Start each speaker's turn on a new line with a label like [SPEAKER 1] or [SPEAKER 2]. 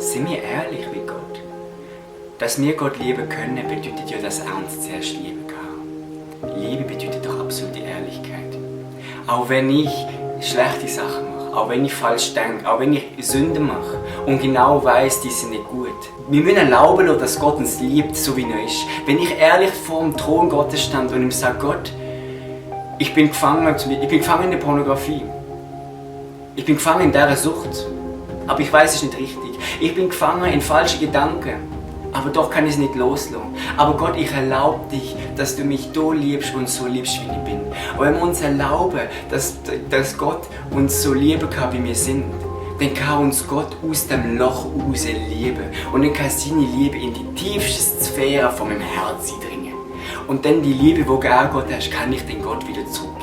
[SPEAKER 1] Sind wir ehrlich mit Gott? Dass wir Gott lieben können, bedeutet ja, dass er uns zuerst lieben kann. Liebe bedeutet doch absolute Ehrlichkeit. Auch wenn ich schlechte Sachen mache, auch wenn ich falsch denke, auch wenn ich Sünden mache und genau weiss, die sind nicht gut. Wir müssen erlauben, dass Gott uns liebt, so wie er ist. Wenn ich ehrlich vor dem Thron Gottes stand und ihm sage, Gott, ich bin gefangen in der Pornografie. Ich bin gefangen in dieser Sucht. Aber ich weiß, es ist nicht richtig. Ich bin gefangen in falschen Gedanken. Aber doch kann ich es nicht loslassen. Aber Gott, ich erlaube dich, dass du mich so liebst und so liebst, wie ich bin. Und wenn wir uns erlauben, dass Gott uns so lieben kann, wie wir sind, dann kann uns Gott aus dem Loch raus lieben. Und dann kann seine Liebe in die tiefste Sphäre von meinem Herzen eindringen. Und dann die Liebe, die du Gott hast, kann ich den Gott wieder zurückgeben.